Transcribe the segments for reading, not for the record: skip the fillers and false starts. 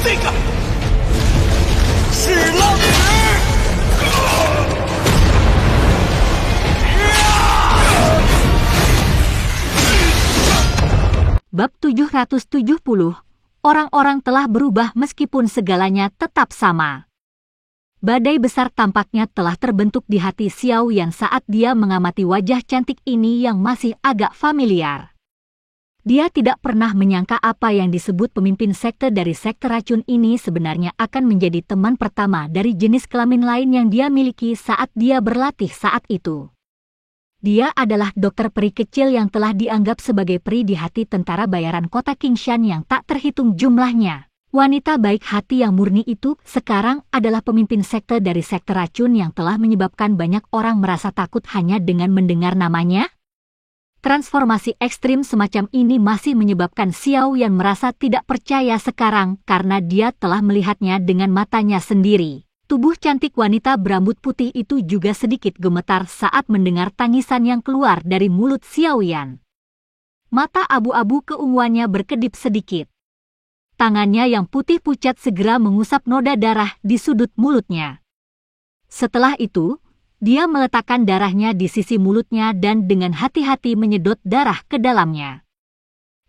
这个是浪石。Bab 770, orang-orang telah berubah meskipun segalanya tetap sama. Badai besar tampaknya telah terbentuk di hati Xiao Yan saat dia mengamati wajah cantik ini yang masih agak familiar. Dia tidak pernah menyangka apa yang disebut pemimpin sekte dari sekte racun ini sebenarnya akan menjadi teman pertama dari jenis kelamin lain yang dia miliki saat dia berlatih saat itu. Dia adalah dokter peri kecil yang telah dianggap sebagai peri di hati tentara bayaran kota Qingshan yang tak terhitung jumlahnya. Wanita baik hati yang murni itu sekarang adalah pemimpin sekte dari sekte racun yang telah menyebabkan banyak orang merasa takut hanya dengan mendengar namanya. Transformasi ekstrim semacam ini masih menyebabkan Xiao Yan merasa tidak percaya sekarang karena dia telah melihatnya dengan matanya sendiri. Tubuh cantik wanita berambut putih itu juga sedikit gemetar saat mendengar tangisan yang keluar dari mulut Xiao Yan. Mata abu-abu keunguannya berkedip sedikit. Tangannya yang putih pucat segera mengusap noda darah di sudut mulutnya. Setelah itu, dia meletakkan darahnya di sisi mulutnya dan dengan hati-hati menyedot darah ke dalamnya.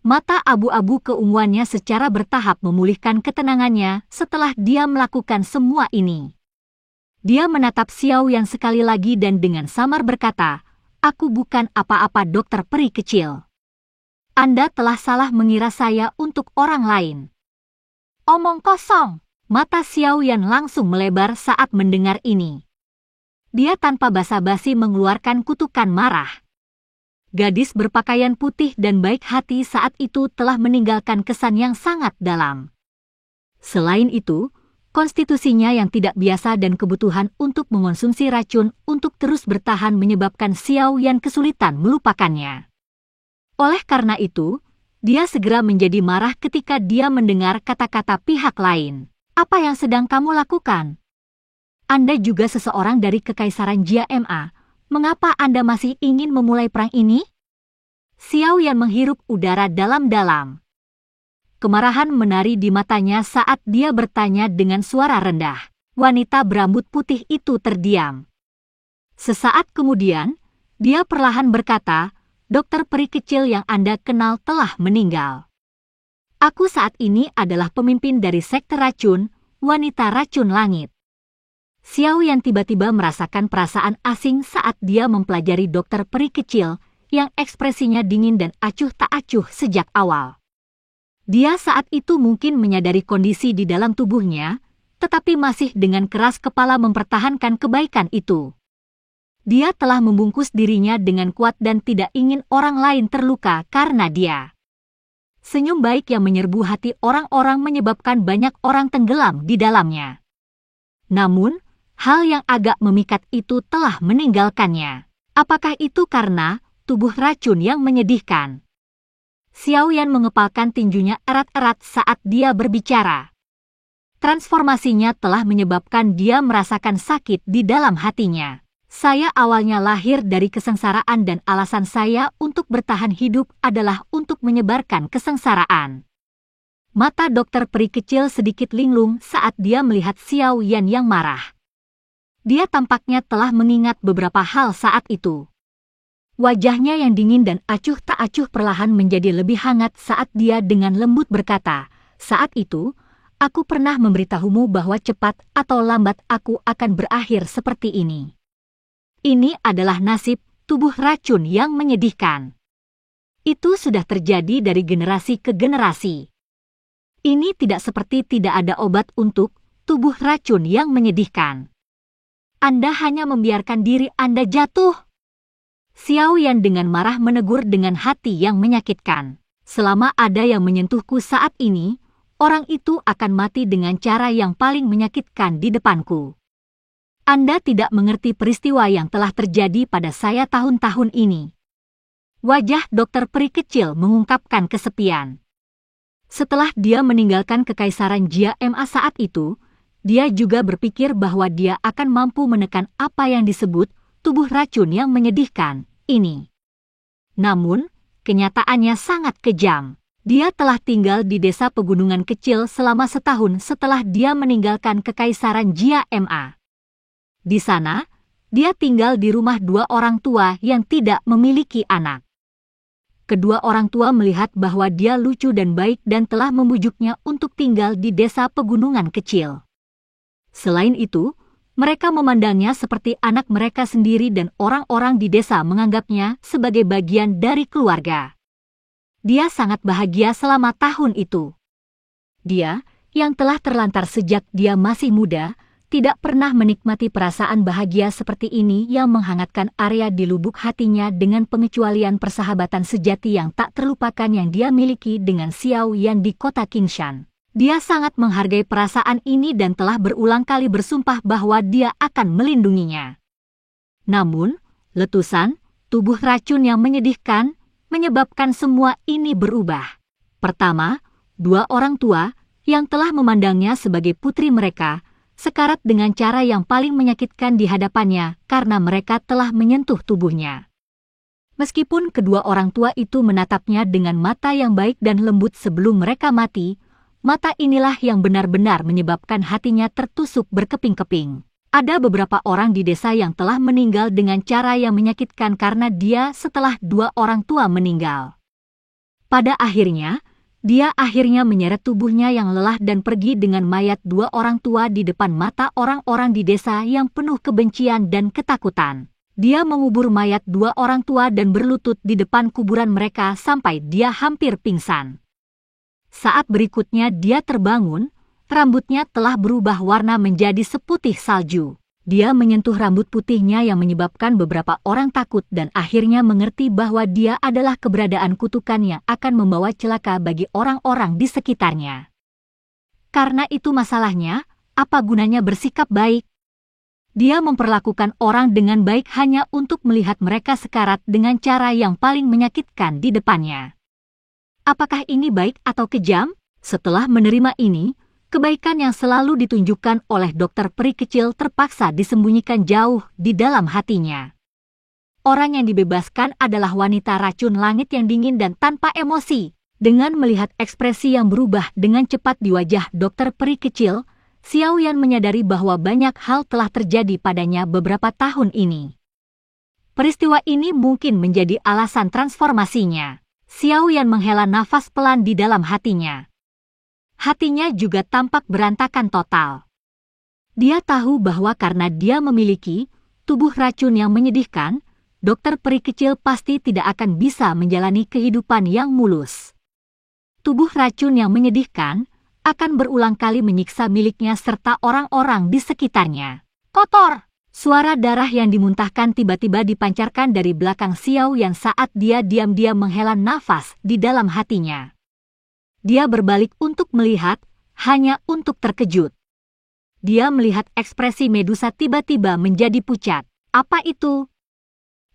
Mata abu-abu keunguannya secara bertahap memulihkan ketenangannya setelah dia melakukan semua ini. Dia menatap Xiao Yan sekali lagi dan dengan samar berkata, "Aku bukan apa-apa dokter peri kecil. Anda telah salah mengira saya untuk orang lain." Omong kosong. Mata Xiao Yan langsung melebar saat mendengar ini. Dia tanpa basa-basi mengeluarkan kutukan marah. Gadis berpakaian putih dan baik hati saat itu telah meninggalkan kesan yang sangat dalam. Selain itu, konstitusinya yang tidak biasa dan kebutuhan untuk mengonsumsi racun untuk terus bertahan menyebabkan Xiao Yan kesulitan melupakannya. Oleh karena itu, dia segera menjadi marah ketika dia mendengar kata-kata pihak lain. "Apa yang sedang kamu lakukan? Anda juga seseorang dari Kekaisaran Jia Ma. Mengapa Anda masih ingin memulai perang ini?" Xiao Yan menghirup udara dalam-dalam. Kemarahan menari di matanya saat dia bertanya dengan suara rendah. Wanita berambut putih itu terdiam. Sesaat kemudian, dia perlahan berkata, "Dokter peri kecil yang Anda kenal telah meninggal. Aku saat ini adalah pemimpin dari sekte racun, wanita racun langit." Xiao Yan tiba-tiba merasakan perasaan asing saat dia mempelajari dokter peri kecil yang ekspresinya dingin dan acuh tak acuh sejak awal. Dia saat itu mungkin menyadari kondisi di dalam tubuhnya, tetapi masih dengan keras kepala mempertahankan kebaikan itu. Dia telah membungkus dirinya dengan kuat dan tidak ingin orang lain terluka karena dia. Senyum baik yang menyerbu hati orang-orang menyebabkan banyak orang tenggelam di dalamnya. Namun, hal yang agak memikat itu telah meninggalkannya. Apakah itu karena tubuh racun yang menyedihkan? Xiao Yan mengepalkan tinjunya erat-erat saat dia berbicara. Transformasinya telah menyebabkan dia merasakan sakit di dalam hatinya. "Saya awalnya lahir dari kesengsaraan dan alasan saya untuk bertahan hidup adalah untuk menyebarkan kesengsaraan." Mata dokter peri kecil sedikit linglung saat dia melihat Xiao Yan yang marah. Dia tampaknya telah mengingat beberapa hal saat itu. Wajahnya yang dingin dan acuh tak acuh perlahan menjadi lebih hangat saat dia dengan lembut berkata, "Saat itu, aku pernah memberitahumu bahwa cepat atau lambat aku akan berakhir seperti ini. Ini adalah nasib tubuh racun yang menyedihkan. Itu sudah terjadi dari generasi ke generasi. Ini tidak seperti tidak ada obat untuk tubuh racun yang menyedihkan. Anda hanya membiarkan diri Anda jatuh." Xiao Yan dengan marah menegur dengan hati yang menyakitkan. "Selama ada yang menyentuhku saat ini, orang itu akan mati dengan cara yang paling menyakitkan di depanku. Anda tidak mengerti peristiwa yang telah terjadi pada saya tahun-tahun ini." Wajah dokter peri kecil mengungkapkan kesepian. Setelah dia meninggalkan Kekaisaran Jia Ma saat itu, dia juga berpikir bahwa dia akan mampu menekan apa yang disebut tubuh racun yang menyedihkan ini. Namun, kenyataannya sangat kejam. Dia telah tinggal di desa pegunungan kecil selama setahun setelah dia meninggalkan Kekaisaran Jia Ma. Di sana, dia tinggal di rumah dua orang tua yang tidak memiliki anak. Kedua orang tua melihat bahwa dia lucu dan baik dan telah membujuknya untuk tinggal di desa pegunungan kecil. Selain itu, mereka memandangnya seperti anak mereka sendiri dan orang-orang di desa menganggapnya sebagai bagian dari keluarga. Dia sangat bahagia selama tahun itu. Dia, yang telah terlantar sejak dia masih muda, tidak pernah menikmati perasaan bahagia seperti ini yang menghangatkan area di lubuk hatinya dengan pengecualian persahabatan sejati yang tak terlupakan yang dia miliki dengan Xiao Yan di kota Qingshan. Dia sangat menghargai perasaan ini dan telah berulang kali bersumpah bahwa dia akan melindunginya. Namun, letusan, tubuh racun yang menyedihkan, menyebabkan semua ini berubah. Pertama, dua orang tua yang telah memandangnya sebagai putri mereka, sekarat dengan cara yang paling menyakitkan di hadapannya karena mereka telah menyentuh tubuhnya. Meskipun kedua orang tua itu menatapnya dengan mata yang baik dan lembut sebelum mereka mati, mata inilah yang benar-benar menyebabkan hatinya tertusuk berkeping-keping. Ada beberapa orang di desa yang telah meninggal dengan cara yang menyakitkan karena dia setelah dua orang tua meninggal. Pada akhirnya, dia akhirnya menyeret tubuhnya yang lelah dan pergi dengan mayat dua orang tua di depan mata orang-orang di desa yang penuh kebencian dan ketakutan. Dia mengubur mayat dua orang tua dan berlutut di depan kuburan mereka sampai dia hampir pingsan. Saat berikutnya dia terbangun, rambutnya telah berubah warna menjadi seputih salju. Dia menyentuh rambut putihnya yang menyebabkan beberapa orang takut dan akhirnya mengerti bahwa dia adalah keberadaan kutukan yang akan membawa celaka bagi orang-orang di sekitarnya. Karena itu masalahnya, apa gunanya bersikap baik? Dia memperlakukan orang dengan baik hanya untuk melihat mereka sekarat dengan cara yang paling menyakitkan di depannya. Apakah ini baik atau kejam? Setelah menerima ini, kebaikan yang selalu ditunjukkan oleh dokter peri kecil terpaksa disembunyikan jauh di dalam hatinya. Orang yang dibebaskan adalah wanita racun langit yang dingin dan tanpa emosi. Dengan melihat ekspresi yang berubah dengan cepat di wajah dokter peri kecil, Xiao Yan menyadari bahwa banyak hal telah terjadi padanya beberapa tahun ini. Peristiwa ini mungkin menjadi alasan transformasinya. Xiao Yan menghela nafas pelan di dalam hatinya. Hatinya juga tampak berantakan total. Dia tahu bahwa karena dia memiliki tubuh racun yang menyedihkan, dokter peri kecil pasti tidak akan bisa menjalani kehidupan yang mulus. Tubuh racun yang menyedihkan akan berulang kali menyiksa miliknya serta orang-orang di sekitarnya. Kotor! Suara darah yang dimuntahkan tiba-tiba dipancarkan dari belakang Xiao Yan saat dia diam-diam menghela nafas di dalam hatinya. Dia berbalik untuk melihat, hanya untuk terkejut. Dia melihat ekspresi Medusa tiba-tiba menjadi pucat. Apa itu?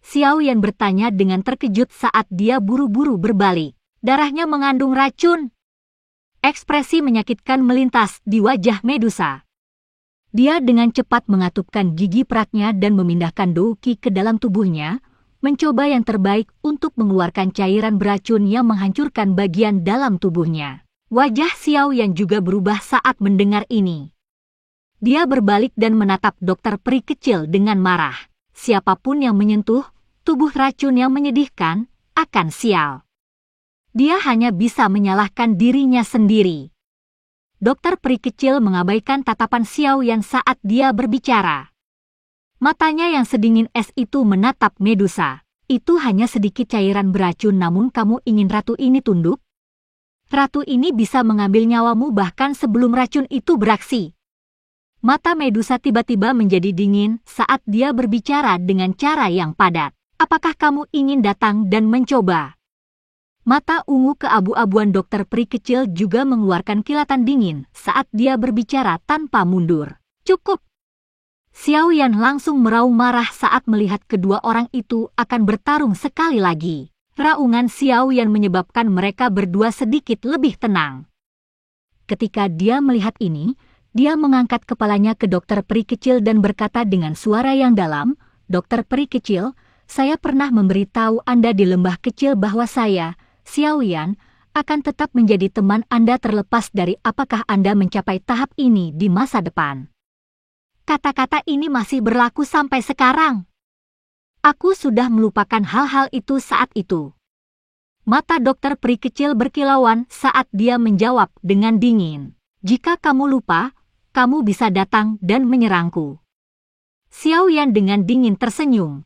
Xiao Yan bertanya dengan terkejut saat dia buru-buru berbalik. Darahnya mengandung racun. Ekspresi menyakitkan melintas di wajah Medusa. Dia dengan cepat mengatupkan gigi peraknya dan memindahkan douki ke dalam tubuhnya, mencoba yang terbaik untuk mengeluarkan cairan beracun yang menghancurkan bagian dalam tubuhnya. Wajah Xiao Yan juga berubah saat mendengar ini. Dia berbalik dan menatap dokter peri kecil dengan marah. Siapapun yang menyentuh tubuh racun yang menyedihkan akan sial. Dia hanya bisa menyalahkan dirinya sendiri. Dokter peri kecil mengabaikan tatapan Xiao Yan saat dia berbicara. Matanya yang sedingin es itu menatap Medusa. Itu hanya sedikit cairan beracun namun kamu ingin ratu ini tunduk? Ratu ini bisa mengambil nyawamu bahkan sebelum racun itu beraksi. Mata Medusa tiba-tiba menjadi dingin saat dia berbicara dengan cara yang padat. Apakah kamu ingin datang dan mencoba? Mata ungu keabu-abuan dokter peri kecil juga mengeluarkan kilatan dingin saat dia berbicara tanpa mundur. Cukup! Xiao Yan langsung meraung marah saat melihat kedua orang itu akan bertarung sekali lagi. Raungan Xiao Yan menyebabkan mereka berdua sedikit lebih tenang. Ketika dia melihat ini, dia mengangkat kepalanya ke dokter peri kecil dan berkata dengan suara yang dalam, "Dokter peri kecil, saya pernah memberitahu Anda di lembah kecil bahwa saya, Xiao Yan, akan tetap menjadi teman Anda terlepas dari apakah Anda mencapai tahap ini di masa depan. Kata-kata ini masih berlaku sampai sekarang. Aku sudah melupakan hal-hal itu saat itu. Mata dokter peri kecil berkilauan saat dia menjawab dengan dingin. Jika kamu lupa, kamu bisa datang dan menyerangku. Xiao Yan dengan dingin tersenyum.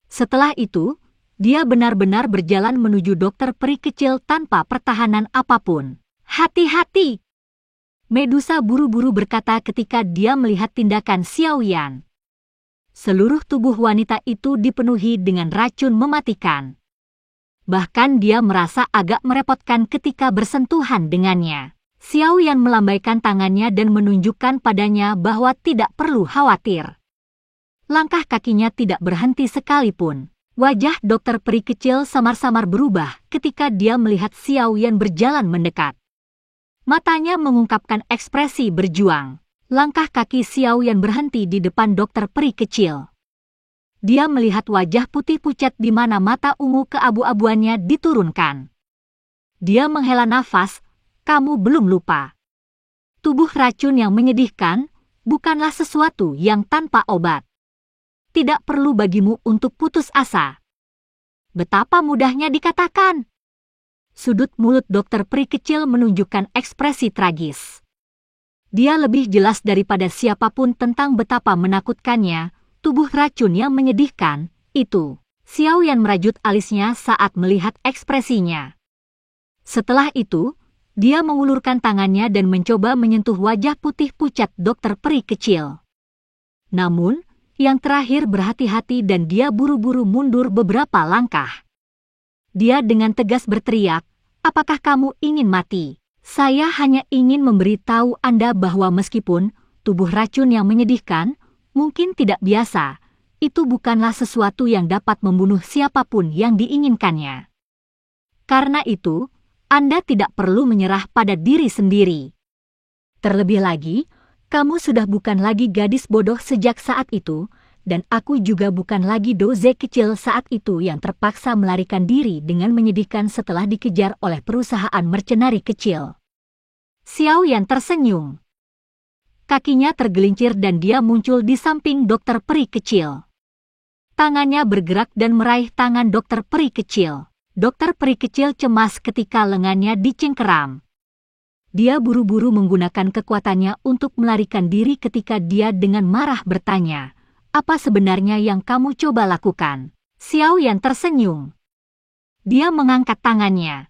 Setelah itu, dia benar-benar berjalan menuju dokter peri kecil tanpa pertahanan apapun. Hati-hati! Medusa buru-buru berkata ketika dia melihat tindakan Xiao Yan. Seluruh tubuh wanita itu dipenuhi dengan racun mematikan. Bahkan dia merasa agak merepotkan ketika bersentuhan dengannya. Xiao Yan melambaikan tangannya dan menunjukkan padanya bahwa tidak perlu khawatir. Langkah kakinya tidak berhenti sekalipun. Wajah dokter peri kecil samar-samar berubah ketika dia melihat Xiao Yan berjalan mendekat. Matanya mengungkapkan ekspresi berjuang. Langkah kaki Xiao Yan berhenti di depan dokter peri kecil. Dia melihat wajah putih pucat di mana mata ungu keabu-abuannya diturunkan. Dia menghela nafas, kamu belum lupa. Tubuh racun yang menyedihkan bukanlah sesuatu yang tanpa obat. Tidak perlu bagimu untuk putus asa. Betapa mudahnya dikatakan. Sudut mulut dokter peri kecil menunjukkan ekspresi tragis. Dia lebih jelas daripada siapapun tentang betapa menakutkannya tubuh racun yang menyedihkan itu. Xiao Yan merajut alisnya saat melihat ekspresinya. Setelah itu, dia mengulurkan tangannya dan mencoba menyentuh wajah putih pucat dokter peri kecil. Namun, yang terakhir berhati-hati dan dia buru-buru mundur beberapa langkah. Dia dengan tegas berteriak, apakah kamu ingin mati? Saya hanya ingin memberitahu Anda bahwa meskipun tubuh racun yang menyedihkan mungkin tidak biasa, itu bukanlah sesuatu yang dapat membunuh siapapun yang diinginkannya. Karena itu, Anda tidak perlu menyerah pada diri sendiri. Terlebih lagi, kamu sudah bukan lagi gadis bodoh sejak saat itu, dan aku juga bukan lagi doze kecil saat itu yang terpaksa melarikan diri dengan menyedihkan setelah dikejar oleh perusahaan mercenari kecil. Xiao Yan tersenyum. Kakinya tergelincir dan dia muncul di samping dokter peri kecil. Tangannya bergerak dan meraih tangan dokter peri kecil. Dokter peri kecil cemas ketika lengannya dicengkeram. Dia buru-buru menggunakan kekuatannya untuk melarikan diri ketika dia dengan marah bertanya, apa sebenarnya yang kamu coba lakukan? Xiao Yan tersenyum. Dia mengangkat tangannya.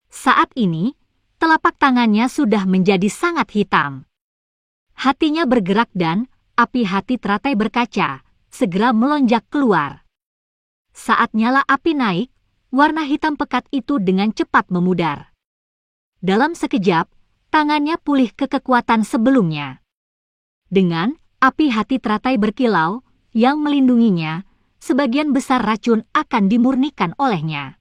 Saat ini, telapak tangannya sudah menjadi sangat hitam. Hatinya bergerak dan api hati teratai berkaca, segera melonjak keluar. Saat nyala api naik, warna hitam pekat itu dengan cepat memudar. Dalam sekejap, tangannya pulih ke kekuatan sebelumnya. Dengan api hati teratai berkilau yang melindunginya, sebagian besar racun akan dimurnikan olehnya.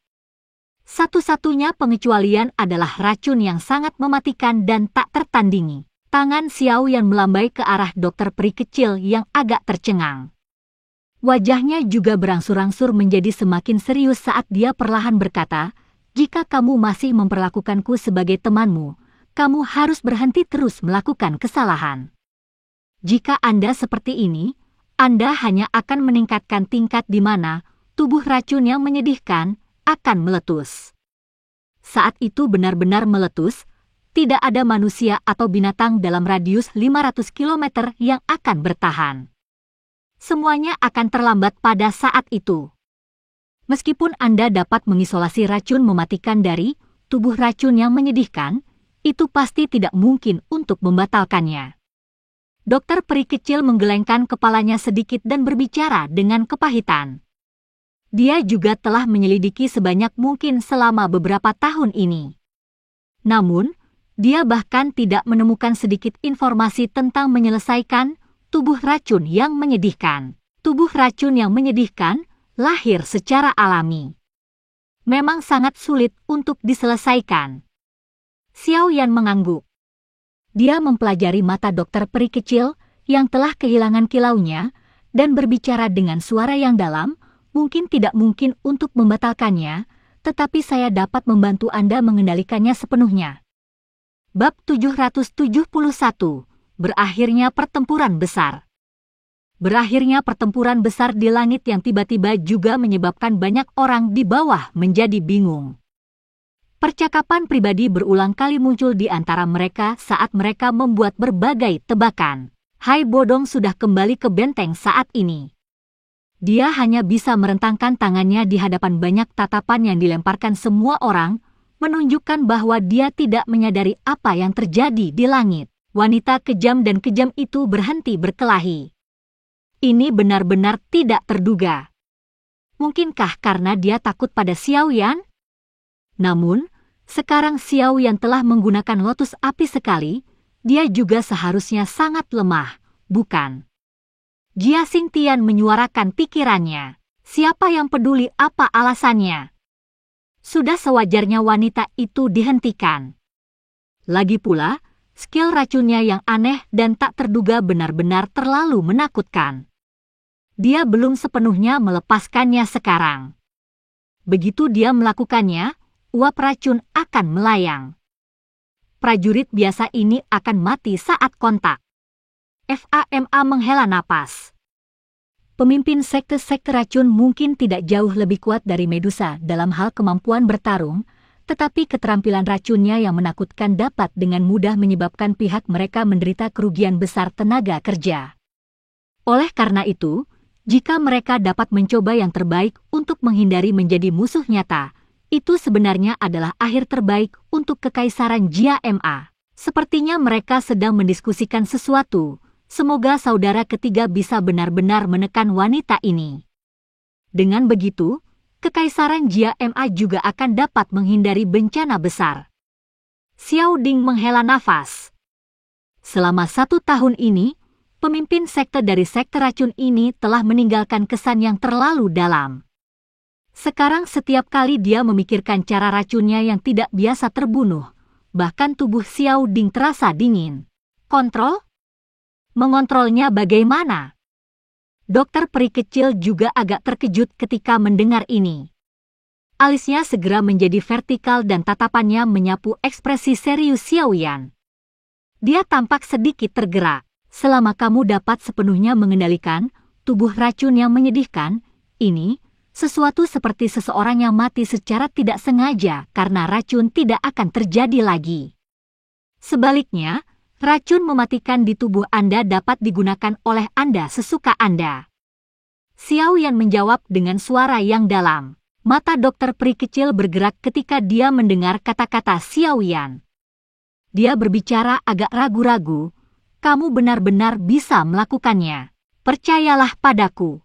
Satu-satunya pengecualian adalah racun yang sangat mematikan dan tak tertandingi. Tangan Xiao Yan melambai ke arah dokter peri kecil yang agak tercengang. Wajahnya juga berangsur-angsur menjadi semakin serius saat dia perlahan berkata, jika kamu masih memperlakukanku sebagai temanmu, kamu harus berhenti terus melakukan kesalahan. Jika Anda seperti ini, Anda hanya akan meningkatkan tingkat di mana tubuh racun yang menyedihkan akan meletus. Saat itu benar-benar meletus, tidak ada manusia atau binatang dalam radius 500 km yang akan bertahan. Semuanya akan terlambat pada saat itu. Meskipun Anda dapat mengisolasi racun mematikan dari tubuh racun yang menyedihkan, itu pasti tidak mungkin untuk membatalkannya. Dokter peri kecil menggelengkan kepalanya sedikit dan berbicara dengan kepahitan. Dia juga telah menyelidiki sebanyak mungkin selama beberapa tahun ini. Namun, dia bahkan tidak menemukan sedikit informasi tentang menyelesaikan tubuh racun yang menyedihkan. Tubuh racun yang menyedihkan lahir secara alami. Memang sangat sulit untuk diselesaikan. Xiao Yan mengangguk. Dia mempelajari mata dokter peri kecil yang telah kehilangan kilaunya dan berbicara dengan suara yang dalam, mungkin tidak mungkin untuk membatalkannya, tetapi saya dapat membantu Anda mengendalikannya sepenuhnya. Bab 771. Berakhirnya pertempuran besar. Berakhirnya pertempuran besar di langit yang tiba-tiba juga menyebabkan banyak orang di bawah menjadi bingung. Percakapan pribadi berulang kali muncul di antara mereka saat mereka membuat berbagai tebakan. Hai Bodong sudah kembali ke benteng saat ini. Dia hanya bisa merentangkan tangannya di hadapan banyak tatapan yang dilemparkan semua orang, menunjukkan bahwa dia tidak menyadari apa yang terjadi di langit. Wanita kejam dan kejam itu berhenti berkelahi. Ini benar-benar tidak terduga. Mungkinkah karena dia takut pada Xiao Yan? Namun, sekarang Xiao Yan telah menggunakan lotus api sekali, dia juga seharusnya sangat lemah, bukan? Jia Xingtian menyuarakan pikirannya. Siapa yang peduli apa alasannya? Sudah sewajarnya wanita itu dihentikan. Lagi pula, skill racunnya yang aneh dan tak terduga benar-benar terlalu menakutkan. Dia belum sepenuhnya melepaskannya sekarang. Begitu dia melakukannya, uap racun akan melayang. Prajurit biasa ini akan mati saat kontak. FAMA menghela napas. Pemimpin sekte-sekte racun mungkin tidak jauh lebih kuat dari Medusa dalam hal kemampuan bertarung, tetapi keterampilan racunnya yang menakutkan dapat dengan mudah menyebabkan pihak mereka menderita kerugian besar tenaga kerja. Oleh karena itu, jika mereka dapat mencoba yang terbaik untuk menghindari menjadi musuh nyata, itu sebenarnya adalah akhir terbaik untuk Kekaisaran Jia Ma. Sepertinya mereka sedang mendiskusikan sesuatu. Semoga saudara ketiga bisa benar-benar menekan wanita ini. Dengan begitu, Kekaisaran Jia Ma juga akan dapat menghindari bencana besar. Xiao Ding menghela nafas. Selama 1 tahun ini, pemimpin sekte dari sekte racun ini telah meninggalkan kesan yang terlalu dalam. Sekarang setiap kali dia memikirkan cara racunnya yang tidak biasa terbunuh, bahkan tubuh Xiao Ding terasa dingin. Kontrol? Mengontrolnya bagaimana? Dokter peri kecil juga agak terkejut ketika mendengar ini. Alisnya segera menjadi vertikal dan tatapannya menyapu ekspresi serius Xiao Yan. Dia tampak sedikit tergerak. Selama kamu dapat sepenuhnya mengendalikan tubuh racun yang menyedihkan, ini sesuatu seperti seseorang yang mati secara tidak sengaja karena racun tidak akan terjadi lagi. Sebaliknya, racun mematikan di tubuh Anda dapat digunakan oleh Anda sesuka Anda. Xiao Yan menjawab dengan suara yang dalam. Mata dokter peri kecil bergerak ketika dia mendengar kata-kata Xiao Yan. Dia berbicara agak ragu-ragu. Kamu benar-benar bisa melakukannya. Percayalah padaku.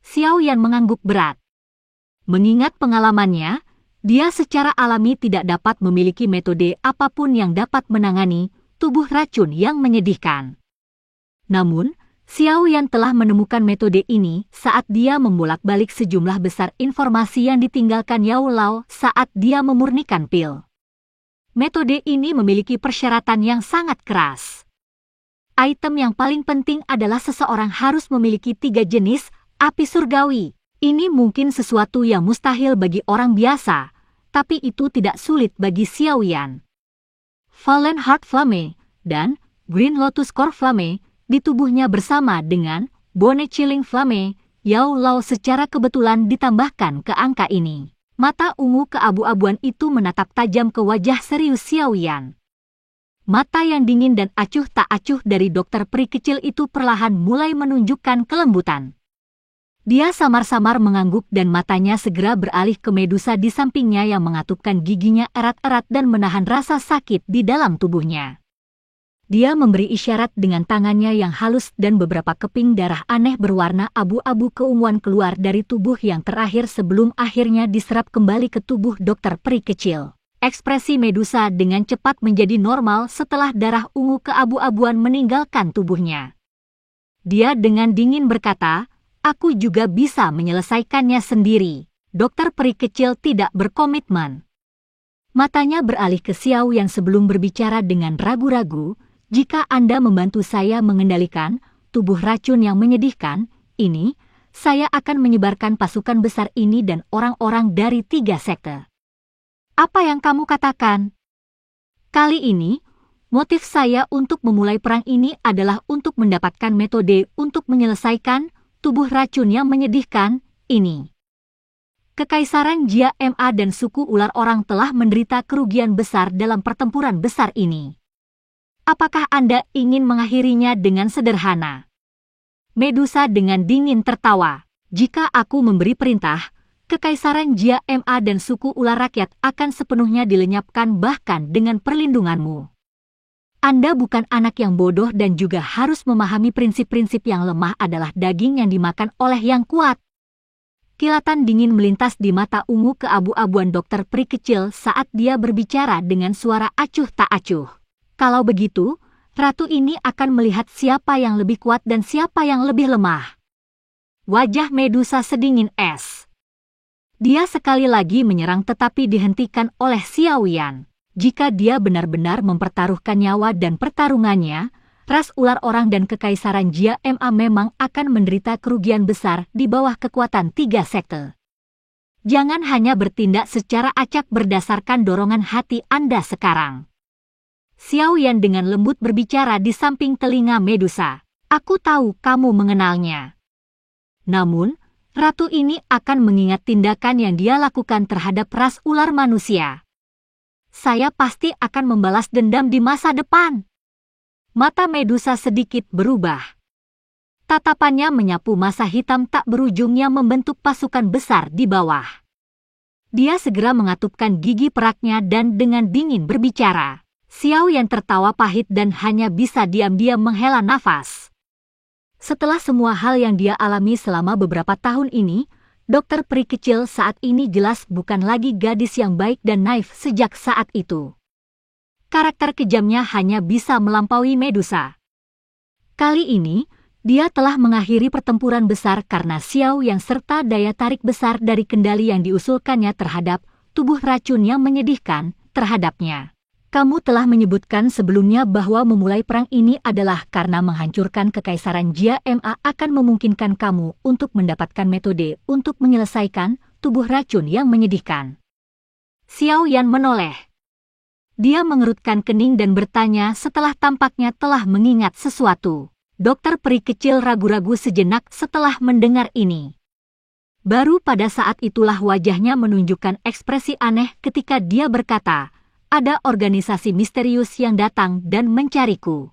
Xiao Yan mengangguk berat. Mengingat pengalamannya, dia secara alami tidak dapat memiliki metode apapun yang dapat menangani tubuh racun yang menyedihkan. Namun, Xiao Yan telah menemukan metode ini saat dia membolak-balik sejumlah besar informasi yang ditinggalkan Yao Lao saat dia memurnikan pil. Metode ini memiliki persyaratan yang sangat keras. Item yang paling penting adalah seseorang harus memiliki 3 jenis api surgawi. Ini mungkin sesuatu yang mustahil bagi orang biasa, tapi itu tidak sulit bagi Xiao Yan. Fallen Heart Flame dan Green Lotus Core Flame di tubuhnya bersama dengan Bone Chilling Flame, Yao Lao secara kebetulan ditambahkan ke angka ini. Mata ungu keabu-abuan itu menatap tajam ke wajah serius Xiao Yan. Mata yang dingin dan acuh tak acuh dari dokter peri kecil itu perlahan mulai menunjukkan kelembutan. Dia samar-samar mengangguk dan matanya segera beralih ke Medusa di sampingnya yang mengatupkan giginya erat-erat dan menahan rasa sakit di dalam tubuhnya. Dia memberi isyarat dengan tangannya yang halus dan beberapa keping darah aneh berwarna abu-abu keunguan keluar dari tubuh yang terakhir sebelum akhirnya diserap kembali ke tubuh dokter peri kecil. Ekspresi Medusa dengan cepat menjadi normal setelah darah ungu keabu-abuan meninggalkan tubuhnya. Dia dengan dingin berkata, "Aku juga bisa menyelesaikannya sendiri." Dokter peri kecil tidak berkomitmen. Matanya beralih ke Xiao yang sebelum berbicara dengan ragu-ragu, "Jika Anda membantu saya mengendalikan tubuh racun yang menyedihkan, ini saya akan menyebarkan pasukan besar ini dan orang-orang dari 3 sekte. Apa yang kamu katakan? Kali ini, motif saya untuk memulai perang ini adalah untuk mendapatkan metode untuk menyelesaikan tubuh racun yang menyedihkan ini. Kekaisaran Jia Ma dan suku ular orang telah menderita kerugian besar dalam pertempuran besar ini. Apakah Anda ingin mengakhirinya dengan sederhana? Medusa dengan dingin tertawa. Jika aku memberi perintah, Kekaisaran Jia Ma dan suku ular rakyat akan sepenuhnya dilenyapkan bahkan dengan perlindunganmu. Anda bukan anak yang bodoh dan juga harus memahami prinsip-prinsip yang lemah adalah daging yang dimakan oleh yang kuat. Kilatan dingin melintas di mata ungu keabu-abuan dokter peri kecil saat dia berbicara dengan suara acuh tak acuh. Kalau begitu, ratu ini akan melihat siapa yang lebih kuat dan siapa yang lebih lemah. Wajah Medusa sedingin es. Dia sekali lagi menyerang tetapi dihentikan oleh Xiao Yan. Jika dia benar-benar mempertaruhkan nyawa dan pertarungannya, ras ular orang dan Kekaisaran Jia Ma memang akan menderita kerugian besar di bawah kekuatan 3 sekte. Jangan hanya bertindak secara acak berdasarkan dorongan hati Anda sekarang. Xiao Yan dengan lembut berbicara di samping telinga Medusa. Aku tahu kamu mengenalnya. Namun, ratu ini akan mengingat tindakan yang dia lakukan terhadap ras ular manusia. Saya pasti akan membalas dendam di masa depan. Mata Medusa sedikit berubah. Tatapannya menyapu masa hitam tak berujung yang membentuk pasukan besar di bawah. Dia segera mengatupkan gigi peraknya dan dengan dingin berbicara. Xiao Yan tertawa pahit dan hanya bisa diam-diam menghela nafas. Setelah semua hal yang dia alami selama beberapa tahun ini, dokter peri kecil saat ini jelas bukan lagi gadis yang baik dan naif sejak saat itu. Karakter kejamnya hanya bisa melampaui Medusa. Kali ini, dia telah mengakhiri pertempuran besar karena Xiao yang serta daya tarik besar dari kendali yang diusulkannya terhadap tubuh racun yang menyedihkan terhadapnya. Kamu telah menyebutkan sebelumnya bahwa memulai perang ini adalah karena menghancurkan Kekaisaran Jia Ma akan memungkinkan kamu untuk mendapatkan metode untuk menyelesaikan tubuh racun yang menyedihkan. Xiao Yan menoleh. Dia mengerutkan kening dan bertanya setelah tampaknya telah mengingat sesuatu. Dokter peri kecil ragu-ragu sejenak setelah mendengar ini. Baru pada saat itulah wajahnya menunjukkan ekspresi aneh ketika dia berkata, ada organisasi misterius yang datang dan mencariku.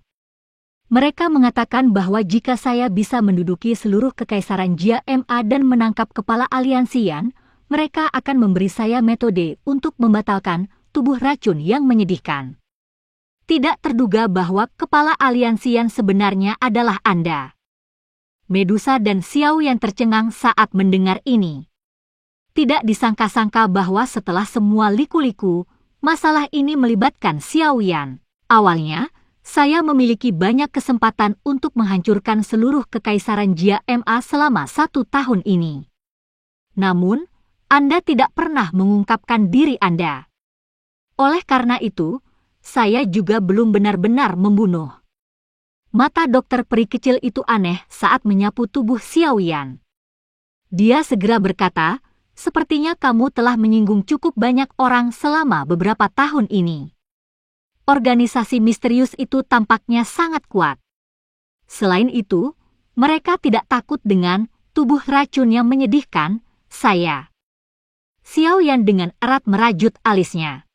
Mereka mengatakan bahwa jika saya bisa menduduki seluruh Kekaisaran Jia Ma dan menangkap kepala aliansian, mereka akan memberi saya metode untuk membatalkan tubuh racun yang menyedihkan. Tidak terduga bahwa kepala aliansian sebenarnya adalah Anda. Medusa dan Xiao yang tercengang saat mendengar ini. Tidak disangka-sangka bahwa setelah semua liku-liku, masalah ini melibatkan Xiao Yan. Awalnya, saya memiliki banyak kesempatan untuk menghancurkan seluruh Kekaisaran Jia Ma selama 1 tahun ini. Namun, Anda tidak pernah mengungkapkan diri Anda. Oleh karena itu, saya juga belum benar-benar membunuh. Mata dokter peri kecil itu aneh saat menyapu tubuh Xiao Yan. Dia segera berkata, sepertinya kamu telah menyinggung cukup banyak orang selama beberapa tahun ini. Organisasi misterius itu tampaknya sangat kuat. Selain itu, mereka tidak takut dengan tubuh racun yang menyedihkan, saya. Xiao Yan dengan erat merajut alisnya.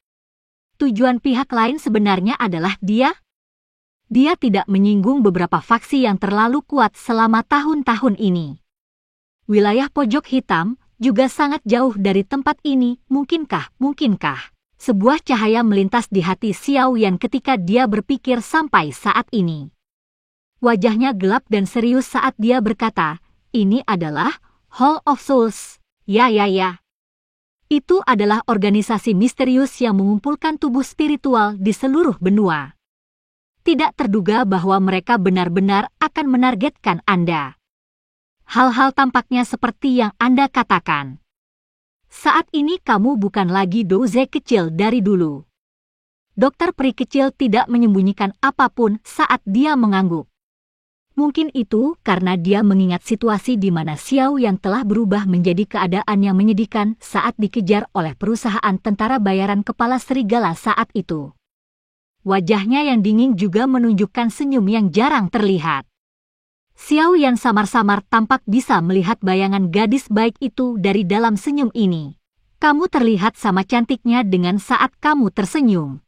Tujuan pihak lain sebenarnya adalah dia? Dia tidak menyinggung beberapa faksi yang terlalu kuat selama tahun-tahun ini. Wilayah pojok hitam juga sangat jauh dari tempat ini, mungkinkah? Sebuah cahaya melintas di hati Xiao Yan ketika dia berpikir sampai saat ini. Wajahnya gelap dan serius saat dia berkata, ini adalah Hall of Souls. Ya. Itu adalah organisasi misterius yang mengumpulkan tubuh spiritual di seluruh benua. Tidak terduga bahwa mereka benar-benar akan menargetkan Anda. Hal-hal tampaknya seperti yang Anda katakan. Saat ini kamu bukan lagi doze kecil dari dulu. Dokter peri kecil tidak menyembunyikan apapun saat dia mengangguk. Mungkin itu karena dia mengingat situasi di mana Xiao yang telah berubah menjadi keadaan yang menyedihkan saat dikejar oleh perusahaan tentara bayaran kepala serigala saat itu. Wajahnya yang dingin juga menunjukkan senyum yang jarang terlihat. Xiao yang samar-samar tampak bisa melihat bayangan gadis baik itu dari dalam senyum ini. Kamu terlihat sama cantiknya dengan saat kamu tersenyum.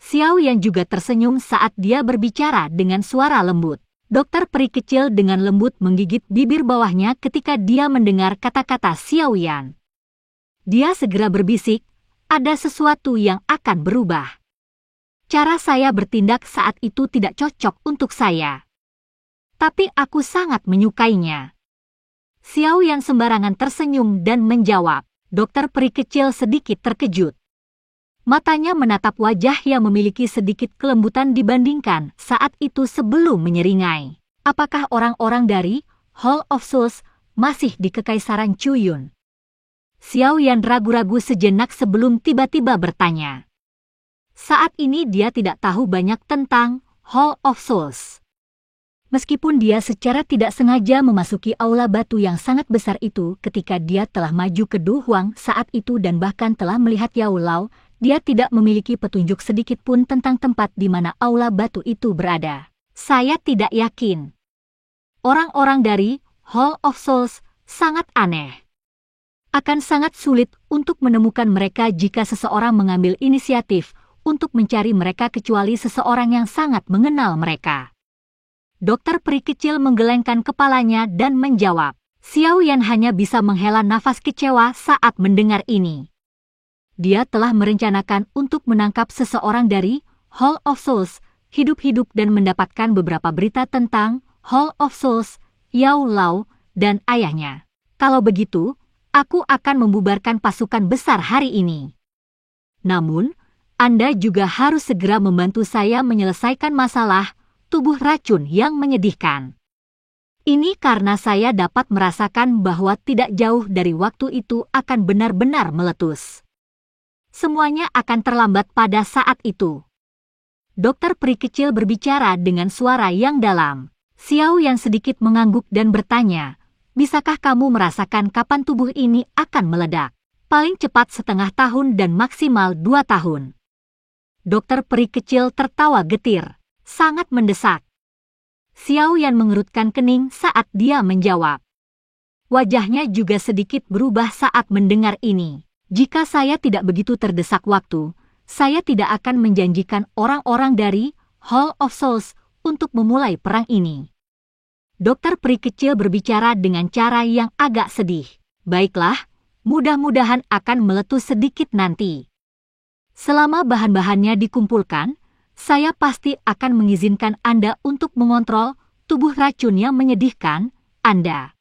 Xiao yang juga tersenyum saat dia berbicara dengan suara lembut. Dokter peri kecil dengan lembut menggigit bibir bawahnya ketika dia mendengar kata-kata Xiao Yan. Dia segera berbisik, ada sesuatu yang akan berubah. Cara saya bertindak saat itu tidak cocok untuk saya. Tapi aku sangat menyukainya. Xiao Yan sembarangan tersenyum dan menjawab. Dokter peri kecil sedikit terkejut. Matanya menatap wajah yang memiliki sedikit kelembutan dibandingkan saat itu sebelum menyeringai. Apakah orang-orang dari Hall of Souls masih di Kekaisaran Chuyun? Xiao Yan ragu-ragu sejenak sebelum tiba-tiba bertanya. Saat ini dia tidak tahu banyak tentang Hall of Souls. Meskipun dia secara tidak sengaja memasuki aula batu yang sangat besar itu ketika dia telah maju ke Du Huang saat itu dan bahkan telah melihat Yao Lao, dia tidak memiliki petunjuk sedikit pun tentang tempat di mana aula batu itu berada. Saya tidak yakin. Orang-orang dari Hall of Souls sangat aneh. Akan sangat sulit untuk menemukan mereka jika seseorang mengambil inisiatif untuk mencari mereka kecuali seseorang yang sangat mengenal mereka. Dokter peri kecil menggelengkan kepalanya dan menjawab. Xiao Yan hanya bisa menghela nafas kecewa saat mendengar ini. Dia telah merencanakan untuk menangkap seseorang dari Hall of Souls, hidup-hidup dan mendapatkan beberapa berita tentang Hall of Souls, Yao Lao, dan ayahnya. Kalau begitu, aku akan membubarkan pasukan besar hari ini. Namun, Anda juga harus segera membantu saya menyelesaikan masalah tubuh racun yang menyedihkan. Ini karena saya dapat merasakan bahwa tidak jauh dari waktu itu akan benar-benar meletus. Semuanya akan terlambat pada saat itu. Dokter peri kecil berbicara dengan suara yang dalam. Xiao yang sedikit mengangguk dan bertanya, bisakah kamu merasakan kapan tubuh ini akan meledak? Paling cepat setengah tahun dan maksimal 2 tahun. Dokter peri kecil tertawa getir. Sangat mendesak. Xiao Yan mengerutkan kening saat dia menjawab. Wajahnya juga sedikit berubah saat mendengar ini. Jika saya tidak begitu terdesak waktu, saya tidak akan menjanjikan orang-orang dari Hall of Souls untuk memulai perang ini. Dokter peri kecil berbicara dengan cara yang agak sedih. Baiklah, mudah-mudahan akan meletus sedikit nanti. Selama bahan-bahannya dikumpulkan, saya pasti akan mengizinkan Anda untuk mengontrol tubuh racun yang menyedihkan Anda.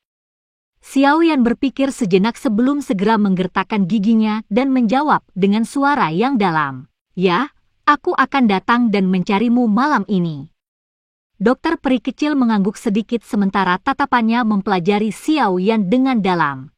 Xiao Yan berpikir sejenak sebelum segera menggertakkan giginya dan menjawab dengan suara yang dalam. Ya, aku akan datang dan mencarimu malam ini. Dokter peri kecil mengangguk sedikit sementara tatapannya mempelajari Xiao Yan dengan dalam.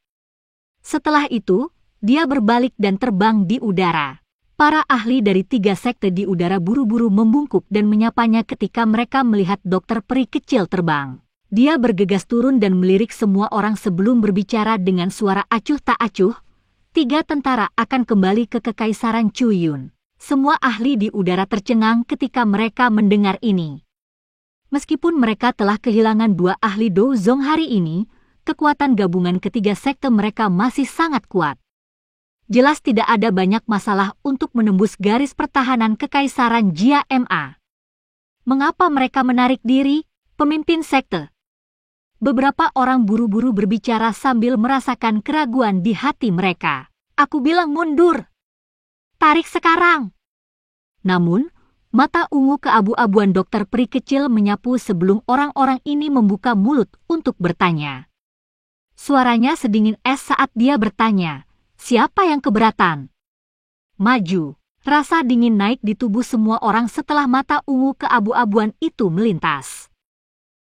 Setelah itu, dia berbalik dan terbang di udara. Para ahli dari 3 sekte di udara buru-buru membungkuk dan menyapanya ketika mereka melihat dokter peri kecil terbang. Dia bergegas turun dan melirik semua orang sebelum berbicara dengan suara acuh tak acuh. 3 tentara akan kembali ke Kekaisaran Chuyun. Semua ahli di udara tercengang ketika mereka mendengar ini. Meskipun mereka telah kehilangan 2 ahli Douzong hari ini, kekuatan gabungan ketiga sekte mereka masih sangat kuat. Jelas tidak ada banyak masalah untuk menembus garis pertahanan Kekaisaran Jia Ma. Mengapa mereka menarik diri, pemimpin sekte? Beberapa orang buru-buru berbicara sambil merasakan keraguan di hati mereka. Aku bilang mundur. Tarik sekarang. Namun, mata ungu keabu-abuan dokter peri kecil menyapu sebelum orang-orang ini membuka mulut untuk bertanya. Suaranya sedingin es saat dia bertanya. Siapa yang keberatan? Maju. Rasa dingin naik di tubuh semua orang setelah mata ungu keabu-abuan itu melintas.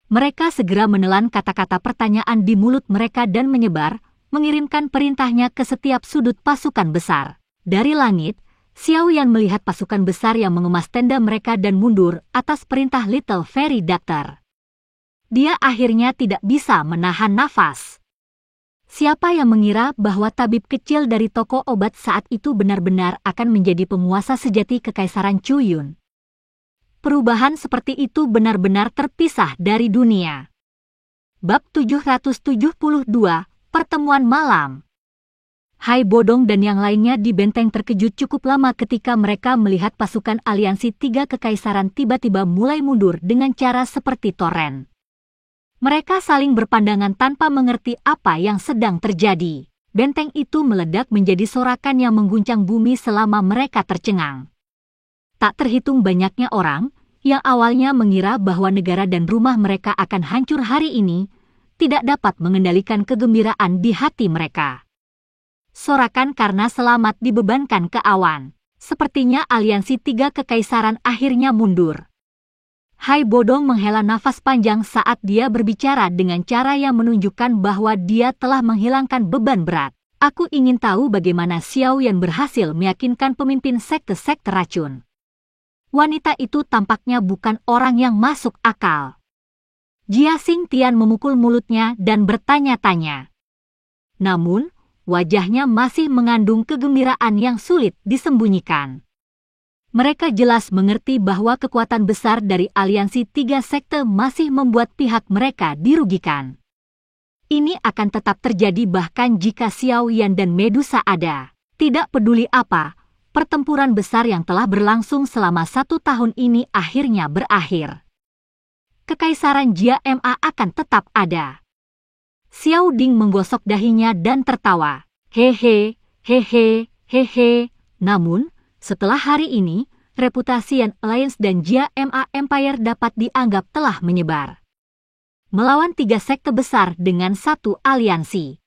Mereka segera menelan kata-kata pertanyaan di mulut mereka dan menyebar, mengirimkan perintahnya ke setiap sudut pasukan besar. Dari langit, Xiao Yan melihat pasukan besar yang mengemas tenda mereka dan mundur atas perintah Little Fairy Doctor. Dia akhirnya tidak bisa menahan nafas. Siapa yang mengira bahwa tabib kecil dari toko obat saat itu benar-benar akan menjadi penguasa sejati Kekaisaran Chuyun? Perubahan seperti itu benar-benar terpisah dari dunia. Bab 772, Pertemuan Malam. Hai Bodong dan yang lainnya di benteng terkejut cukup lama ketika mereka melihat pasukan aliansi tiga kekaisaran tiba-tiba mulai mundur dengan cara seperti toren. Mereka saling berpandangan tanpa mengerti apa yang sedang terjadi. Benteng itu meledak menjadi sorakan yang mengguncang bumi selama mereka tercengang. Tak terhitung banyaknya orang yang awalnya mengira bahwa negara dan rumah mereka akan hancur hari ini, tidak dapat mengendalikan kegembiraan di hati mereka. Sorakan karena selamat dibebankan ke awan. Sepertinya aliansi tiga kekaisaran akhirnya mundur. Hai Bodong menghela nafas panjang saat dia berbicara dengan cara yang menunjukkan bahwa dia telah menghilangkan beban berat. Aku ingin tahu bagaimana Xiao Yan berhasil meyakinkan pemimpin sekte-sekte racun. Wanita itu tampaknya bukan orang yang masuk akal. Jia Xingtian memukul mulutnya dan bertanya-tanya. Namun, wajahnya masih mengandung kegembiraan yang sulit disembunyikan. Mereka jelas mengerti bahwa kekuatan besar dari aliansi tiga sekte masih membuat pihak mereka dirugikan. Ini akan tetap terjadi bahkan jika Xiao Yan dan Medusa ada. Tidak peduli apa, pertempuran besar yang telah berlangsung selama 1 tahun ini akhirnya berakhir. Kekaisaran Jia Ma akan tetap ada. Xiao Ding menggosok dahinya dan tertawa. Hehe, hehe, hehe. Namun, setelah hari ini, reputasi Yan Alliance dan Jia Ma Empire dapat dianggap telah menyebar. Melawan 3 sekte besar dengan 1 aliansi.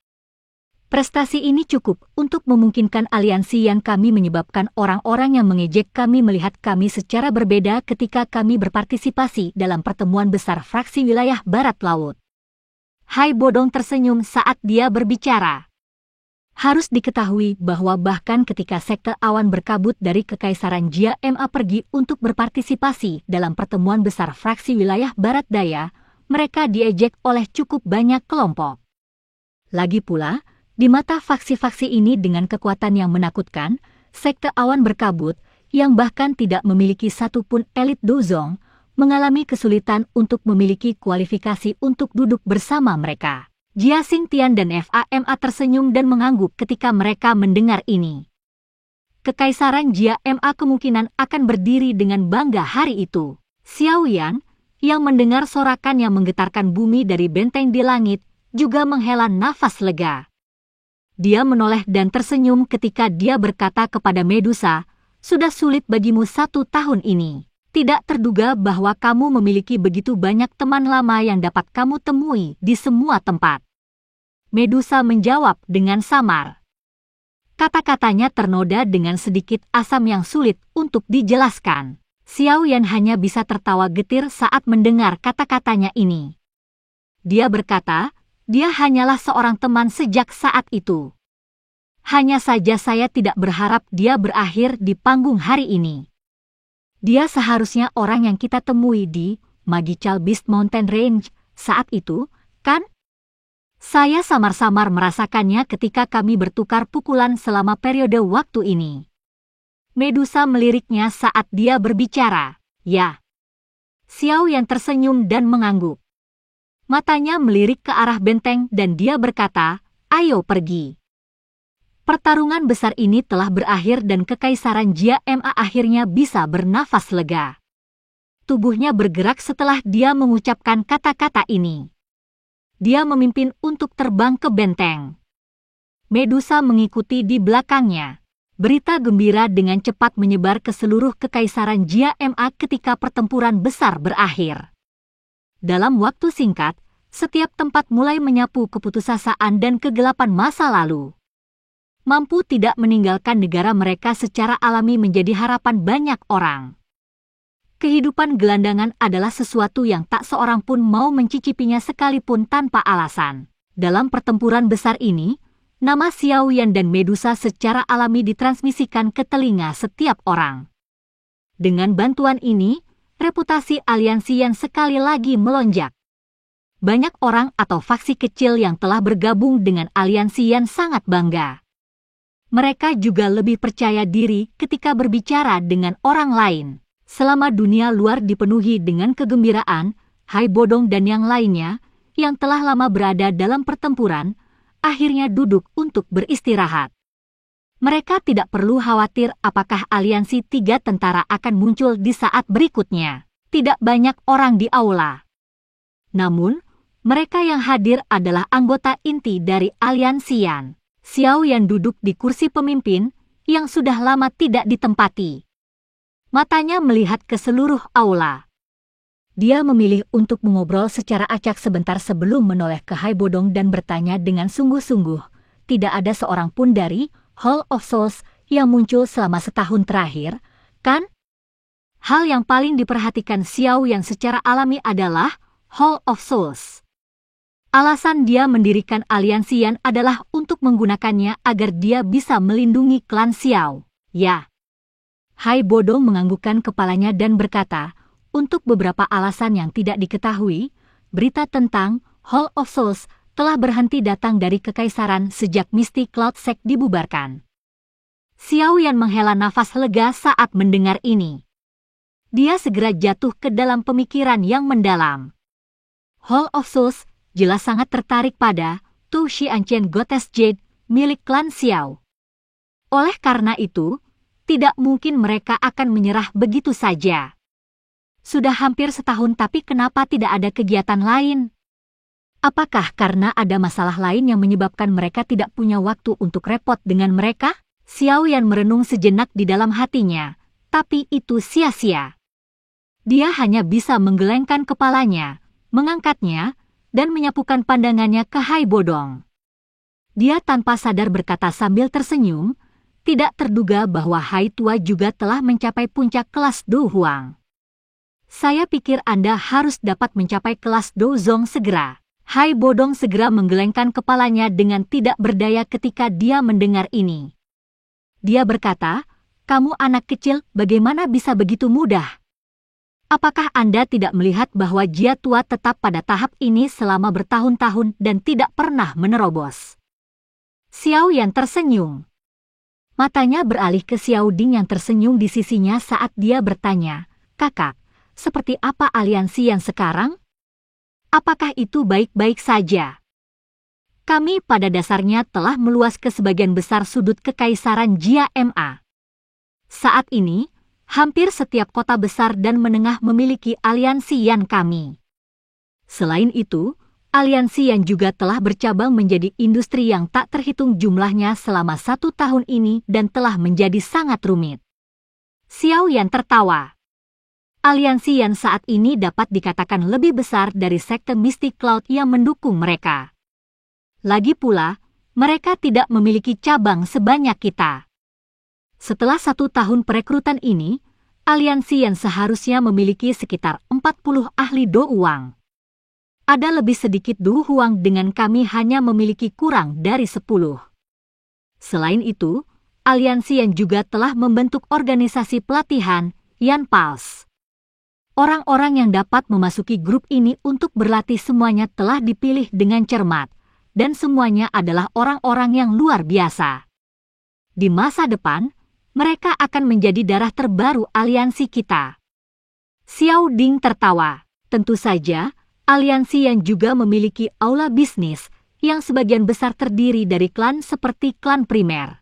Prestasi ini cukup untuk memungkinkan aliansi yang kami menyebabkan orang-orang yang mengejek kami melihat kami secara berbeda ketika kami berpartisipasi dalam pertemuan besar fraksi wilayah Barat Laut. Hai Bodong tersenyum saat dia berbicara. Harus diketahui bahwa bahkan ketika sekte awan berkabut dari Kekaisaran Jia Ma pergi untuk berpartisipasi dalam pertemuan besar fraksi wilayah Barat Daya, mereka diejek oleh cukup banyak kelompok. Lagi pula, di mata faksi-faksi ini dengan kekuatan yang menakutkan, sekte awan berkabut, yang bahkan tidak memiliki satupun elit dozong, mengalami kesulitan untuk memiliki kualifikasi untuk duduk bersama mereka. Jia Xingtian dan FAMA tersenyum dan mengangguk ketika mereka mendengar ini. Kekaisaran Jia Ma kemungkinan akan berdiri dengan bangga hari itu. Xiao Yan, yang mendengar sorakan yang menggetarkan bumi dari benteng di langit, juga menghela nafas lega. Dia menoleh dan tersenyum ketika dia berkata kepada Medusa, "Sudah sulit bagimu 1 tahun ini. Tidak terduga bahwa kamu memiliki begitu banyak teman lama yang dapat kamu temui di semua tempat." Medusa menjawab dengan samar. Kata-katanya ternoda dengan sedikit asam yang sulit untuk dijelaskan. Xiao Yan hanya bisa tertawa getir saat mendengar kata-katanya ini. Dia berkata, dia hanyalah seorang teman sejak saat itu. Hanya saja saya tidak berharap dia berakhir di panggung hari ini. Dia seharusnya orang yang kita temui di Magical Beast Mountain Range saat itu, kan? Saya samar-samar merasakannya ketika kami bertukar pukulan selama periode waktu ini. Medusa meliriknya saat dia berbicara. Ya. Xiao Yan tersenyum dan mengangguk. Matanya melirik ke arah benteng dan dia berkata, "Ayo pergi." Pertarungan besar ini telah berakhir dan Kekaisaran Jia Ma akhirnya bisa bernafas lega. Tubuhnya bergerak setelah dia mengucapkan kata-kata ini. Dia memimpin untuk terbang ke benteng. Medusa mengikuti di belakangnya. Berita gembira dengan cepat menyebar ke seluruh Kekaisaran Jia Ma ketika pertempuran besar berakhir. Dalam waktu singkat, setiap tempat mulai menyapu keputusasaan dan kegelapan masa lalu. Mampu tidak meninggalkan negara mereka secara alami menjadi harapan banyak orang. Kehidupan gelandangan adalah sesuatu yang tak seorang pun mau mencicipinya sekalipun tanpa alasan. Dalam pertempuran besar ini, nama Xiao Yan dan Medusa secara alami ditransmisikan ke telinga setiap orang. Dengan bantuan ini, reputasi aliansi yang sekali lagi melonjak. Banyak orang atau faksi kecil yang telah bergabung dengan aliansi Yan sangat bangga. Mereka juga lebih percaya diri ketika berbicara dengan orang lain. Selama dunia luar dipenuhi dengan kegembiraan, Hai Bodong dan yang lainnya, yang telah lama berada dalam pertempuran, akhirnya duduk untuk beristirahat. Mereka tidak perlu khawatir apakah aliansi 3 tentara akan muncul di saat berikutnya. Tidak banyak orang di aula. Namun, mereka yang hadir adalah anggota inti dari aliansi Yan. Xiao Yan duduk di kursi pemimpin yang sudah lama tidak ditempati. Matanya melihat ke seluruh aula. Dia memilih untuk mengobrol secara acak sebentar sebelum menoleh ke Hai Bodong dan bertanya dengan sungguh-sungguh. Tidak ada seorang pun dari Hall of Souls yang muncul selama setahun terakhir, kan? Hal yang paling diperhatikan Xiao Yan secara alami adalah Hall of Souls. Alasan dia mendirikan aliansi Yan adalah untuk menggunakannya agar dia bisa melindungi klan Xiao. Ya. Hai Bodong menganggukkan kepalanya dan berkata, untuk beberapa alasan yang tidak diketahui, berita tentang Hall of Souls telah berhenti datang dari Kekaisaran sejak Misty Cloud Sect dibubarkan. Xiao Yan menghela nafas lega saat mendengar ini. Dia segera jatuh ke dalam pemikiran yang mendalam. Hall of Souls jelas sangat tertarik pada Tu Xianqian Goddess Jade milik klan Xiao. Oleh karena itu, tidak mungkin mereka akan menyerah begitu saja. Sudah hampir setahun tapi kenapa tidak ada kegiatan lain? Apakah karena ada masalah lain yang menyebabkan mereka tidak punya waktu untuk repot dengan mereka? Xiao Yan merenung sejenak di dalam hatinya, tapi itu sia-sia. Dia hanya bisa menggelengkan kepalanya, mengangkatnya, dan menyapukan pandangannya ke Hai Bodong. Dia tanpa sadar berkata sambil tersenyum, tidak terduga bahwa Hai Tua juga telah mencapai puncak kelas Do Huang. Saya pikir Anda harus dapat mencapai kelas Do Zong segera. Hai Bodong segera menggelengkan kepalanya dengan tidak berdaya ketika dia mendengar ini. Dia berkata, kamu anak kecil bagaimana bisa begitu mudah? Apakah Anda tidak melihat bahwa Jia Tua tetap pada tahap ini selama bertahun-tahun dan tidak pernah menerobos? Xiao Yan tersenyum. Matanya beralih ke Xiao Ding yang tersenyum di sisinya saat dia bertanya, kakak, seperti apa aliansi yang sekarang? Apakah itu baik-baik saja? Kami pada dasarnya telah meluas ke sebagian besar sudut Kekaisaran Jia Ma. Saat ini, hampir setiap kota besar dan menengah memiliki aliansi Yan kami. Selain itu, aliansi Yan juga telah bercabang menjadi industri yang tak terhitung jumlahnya selama 1 tahun ini dan telah menjadi sangat rumit. Xiao Yan tertawa. Aliansi Yan saat ini dapat dikatakan lebih besar dari sekte Mystic Cloud yang mendukung mereka. Lagi pula, mereka tidak memiliki cabang sebanyak kita. Setelah 1 tahun perekrutan ini, aliansi Yan seharusnya memiliki sekitar 40 ahli Do Huang. Ada lebih sedikit Do Huang dengan kami hanya memiliki kurang dari 10. Selain itu, aliansi Yan juga telah membentuk organisasi pelatihan Yan Pulse. Orang-orang yang dapat memasuki grup ini untuk berlatih semuanya telah dipilih dengan cermat, dan semuanya adalah orang-orang yang luar biasa. Di masa depan, mereka akan menjadi darah terbaru aliansi kita. Xiao Ding tertawa. Tentu saja, aliansi yang juga memiliki aula bisnis yang sebagian besar terdiri dari klan seperti klan primer.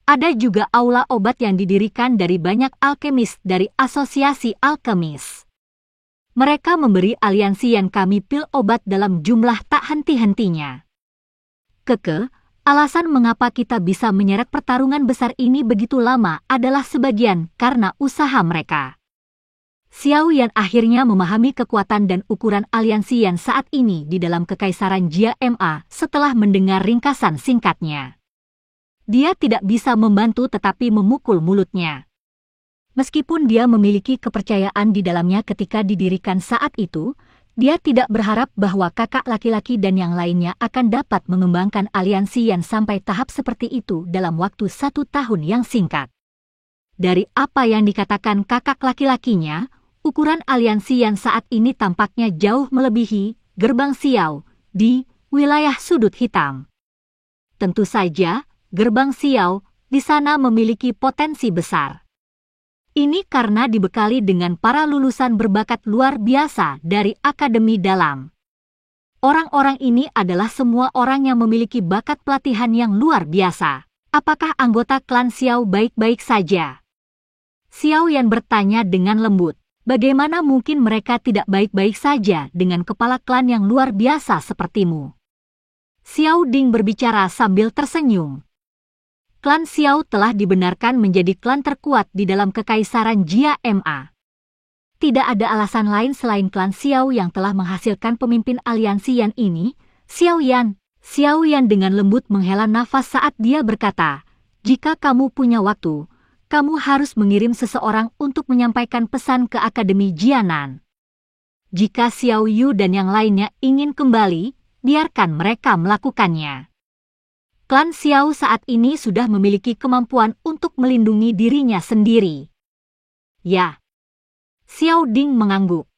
Ada juga aula obat yang didirikan dari banyak alkemis dari asosiasi alkemis. Mereka memberi aliansi yang kami pil obat dalam jumlah tak henti-hentinya. Alasan mengapa kita bisa menyeret pertarungan besar ini begitu lama adalah sebagian karena usaha mereka. Xiao Yan akhirnya memahami kekuatan dan ukuran aliansi Yan saat ini di dalam Kekaisaran Jia Ma setelah mendengar ringkasan singkatnya. Dia tidak bisa membantu tetapi memukul mulutnya. Meskipun dia memiliki kepercayaan di dalamnya ketika didirikan saat itu, dia tidak berharap bahwa kakak laki-laki dan yang lainnya akan dapat mengembangkan aliansi Yan sampai tahap seperti itu dalam waktu 1 tahun yang singkat. Dari apa yang dikatakan kakak laki-lakinya, ukuran aliansi Yan saat ini tampaknya jauh melebihi Gerbang Xiao, di wilayah sudut hitam. Tentu saja, Gerbang Xiao di sana memiliki potensi besar. Ini karena dibekali dengan para lulusan berbakat luar biasa dari Akademi Dalam. Orang-orang ini adalah semua orang yang memiliki bakat pelatihan yang luar biasa. Apakah anggota klan Xiao baik-baik saja? Xiao Yan bertanya dengan lembut. Bagaimana mungkin mereka tidak baik-baik saja dengan kepala klan yang luar biasa sepertimu? Xiao Ding berbicara sambil tersenyum. Klan Xiao telah dibenarkan menjadi klan terkuat di dalam Kekaisaran Jia Ma. Tidak ada alasan lain selain klan Xiao yang telah menghasilkan pemimpin aliansi Yan ini, Xiao Yan. Xiao Yan dengan lembut menghela nafas saat dia berkata, jika kamu punya waktu, kamu harus mengirim seseorang untuk menyampaikan pesan ke Akademi Jianan. Jika Xiao Yu dan yang lainnya ingin kembali, biarkan mereka melakukannya. Klan Xiao saat ini sudah memiliki kemampuan untuk melindungi dirinya sendiri. Ya. Xiao Ding mengangguk.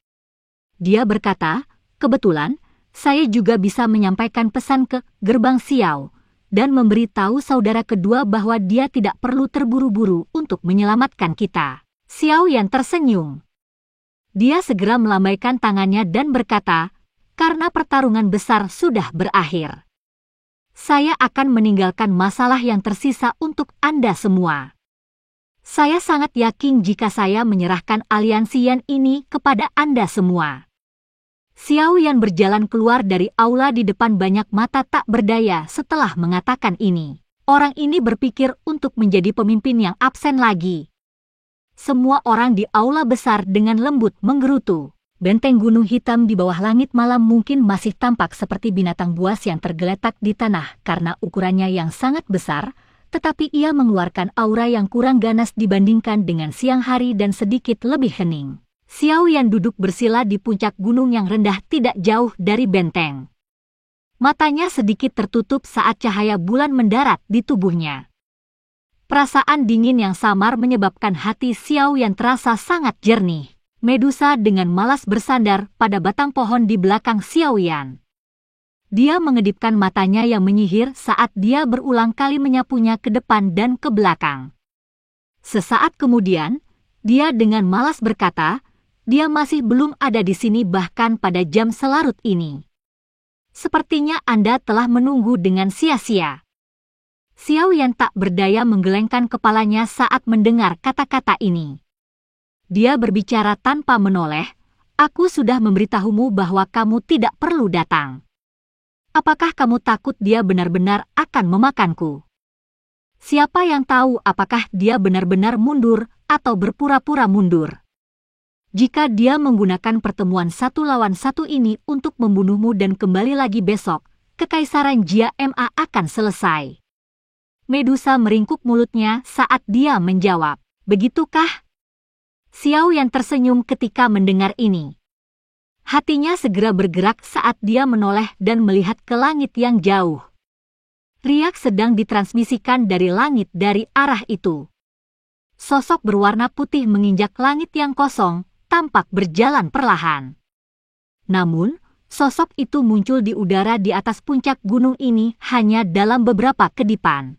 Dia berkata, kebetulan, saya juga bisa menyampaikan pesan ke Gerbang Xiao dan memberitahu saudara kedua bahwa dia tidak perlu terburu-buru untuk menyelamatkan kita. Xiao Yan tersenyum. Dia segera melambaikan tangannya dan berkata, karena pertarungan besar sudah berakhir. Saya akan meninggalkan masalah yang tersisa untuk Anda semua. Saya sangat yakin jika saya menyerahkan aliansi Yan ini kepada Anda semua. Xiao Yan berjalan keluar dari aula di depan banyak mata tak berdaya setelah mengatakan ini. Orang ini berpikir untuk menjadi pemimpin yang absen lagi. Semua orang di aula besar dengan lembut menggerutu. Benteng Gunung Hitam di bawah langit malam mungkin masih tampak seperti binatang buas yang tergeletak di tanah karena ukurannya yang sangat besar, tetapi ia mengeluarkan aura yang kurang ganas dibandingkan dengan siang hari dan sedikit lebih hening. Xiao Yan duduk bersila di puncak gunung yang rendah tidak jauh dari benteng. Matanya sedikit tertutup saat cahaya bulan mendarat di tubuhnya. Perasaan dingin yang samar menyebabkan hati Xiao Yan terasa sangat jernih. Medusa dengan malas bersandar pada batang pohon di belakang Xiao Yan. Dia mengedipkan matanya yang menyihir saat dia berulang kali menyapunya ke depan dan ke belakang. Sesaat kemudian, dia dengan malas berkata, dia masih belum ada di sini bahkan pada jam selarut ini. Sepertinya Anda telah menunggu dengan sia-sia. Xiao Yan tak berdaya menggelengkan kepalanya saat mendengar kata-kata ini. Dia berbicara tanpa menoleh, aku sudah memberitahumu bahwa kamu tidak perlu datang. Apakah kamu takut dia benar-benar akan memakanku? Siapa yang tahu apakah dia benar-benar mundur atau berpura-pura mundur? Jika dia menggunakan pertemuan 1 lawan 1 ini untuk membunuhmu dan kembali lagi besok, Kekaisaran Jia Ma akan selesai. Medusa meringkuk mulutnya saat dia menjawab, begitukah? Xiao Yan tersenyum ketika mendengar ini. Hatinya segera bergerak saat dia menoleh dan melihat ke langit yang jauh. Riak sedang ditransmisikan dari langit dari arah itu. Sosok berwarna putih menginjak langit yang kosong, tampak berjalan perlahan. Namun, sosok itu muncul di udara di atas puncak gunung ini hanya dalam beberapa kedipan.